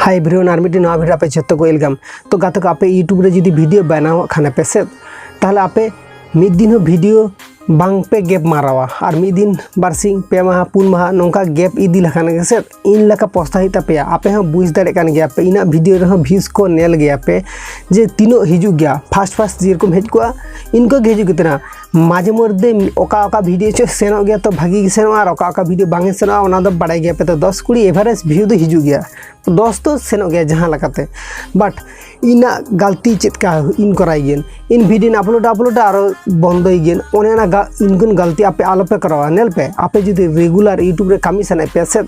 High video और मिट्टी नवा भिडियो आपे जो को वेलकाम। तो गाते को आपे यूट्यूब रे जुदी भिडियो बनाव खाने पे से ताहले आपे मिद दिन भिडियो बांग पे गैप मारावा और मिद दिन बारसिंग पे माह पुन माह नौका गैप इदी लखान से इन लका पस्ता ही तपे आपे हम बुझ दाड़े कान गया पे इना भिडियो रे भीज को नेल गया पे जे तीनो हिजु गया फास्ट जेरकम हेज को इनको हिजु कितना माजे मध्य ओका ओका भिडियो चो सेनो गया तो भागी सेनो और ओका भिडियो बांगे सेनो ओना दो बड़ाई गया पे तो 10-20 एवरेज व्यू दो हिजु गया 10 तो सेनो गया जहाँ लगाते बट इना गलती चेका इन कराई गेन इन भिडियो अपलोड और बंद गेन ओना इनकुन गलती आपे आलोपे करावा नेल पे आपे जुदी रेगुलर यूट्यूब रे कामी सने पे से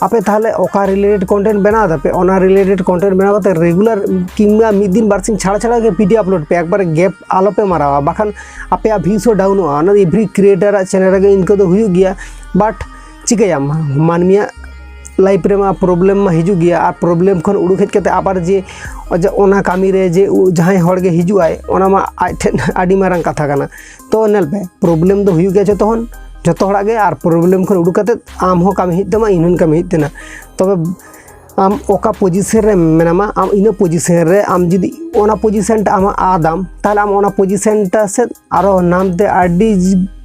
आपे ताहले ओका रिलेटेड कंटेंट बना दे ओना रिलेटेड कंटेंट बना करते रेगुलर किंबा मिद दिन बारसिंग छाड़ा छाड़ा के भिडियो अपलोड पे एक बार गैप आलोपे मारावा बाखान आपे भीज डाउन एवरी क्रिएटर चैनल रे इनको तो हुई गया बाट चिकाया मानमिया लाइफ रे मा प्रॉब्लम मा हिजु गया और प्रॉब्लम खन उड़ुक हेज कते आबार जे ओना कामी रे जे जहां हड़ गे हिजु आय ओना मा आठेन आडी मारंग कथा कना तो नेल पे प्रॉब्लम दो हुई गया जतो हड़ा गे और प्रॉब्लम खन उड़ुक कते आम हो कामी हित तमा इनुन कामी हित तेना तबे आम ओका पोजिशन रे मेनामा आम इन पोजिशन रे आम जुदी ओना पोजिशन टा आम आदाम ताहले आम ओना पोजिशन टा से आरो नाम ते आडी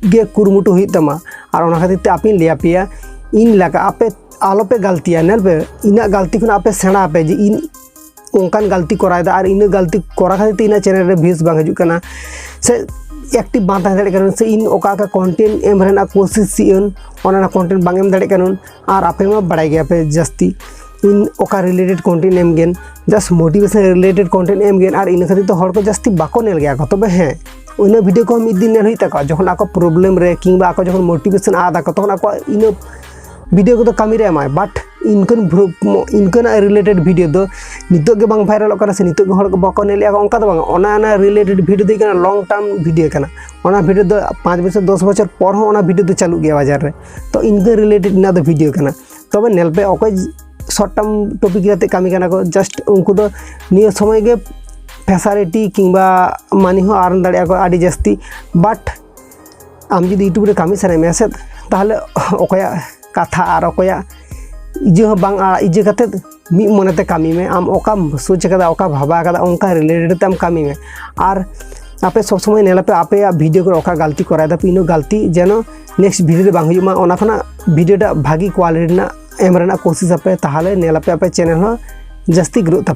गे कुरुमुटु हुई तमा और ओना खातिर ते आपिन लिया पिया इन लगा आपे आलोपे गलतिया नेल पे इना गलती खन आपे सेना पे जे इन ओंकान गलती करायदा और इन गलती करा खातिर इन चैनल रे व्यूज बांग हजु कना से एक्टिव बांग दाड़े कन से इन ओका का कंटेंट एम रेना कोशिश सियन ओना कंटेंट बांग एम दाड़े कन और आपे मा बड़ाई गया पे जस्ती इन ओका रिलेटेड कंटेंट एम गेन जस्ट मोटिवेशन रिलेटेड कंटेंट एम गेन और इन खातिर तो हड़ को जस्ती बाको नेल गया को तबे हैं इन भिडियो को मिद दिन नेल हुई तक जखन आको प्रॉब्लम रे किंबा आको जखन मोटिवेशन आदा को तखन आको इन वीडियो को तो कमी रे एमाय बाट इनकन रिलेटेड वीडियो दो नितो के बांग वायरल करा से नितो के हड़ को बाको नेलिया ओंका तो बांग ओना रिलेटेड वीडियो दे कना लॉन्ग टर्म वीडियो कना ओना वीडियो दो 5 बछर 10 बछर पर हो ओना वीडियो दो चालू गया बाजार रे तो इनके रिलेटेड इना दो वीडियो कना तबे नेल पे ओको शॉर्ट टर्म टॉपिक रहते कामी कना को जस्ट उनको तो नियो समय के फैसिलिटी किंबा मानी हो आर्न दाड़िया को आडी जस्ती बाट आम जुदी यूट्यूब रे कामी सने मेसे ताहले ओकया कथा और ओकया इजे बांग इजे कते मी मनते कामी में आम ओका सोच कदा ओका भाबा कदा ओंका रिलेटेड ते आम कामी में और आपे सब समय नेला पे आपे वीडियो को ओका गलती कराय दा इनो गलती जेनो नेक्स्ट वीडियो रे बांग हुयुमा ओना खना वीडियो टा भागी क्वालिटी ना एम रेना कोशिश आपे ताहले नेला पे आपे चैनल हो जस्ती ग्रोथ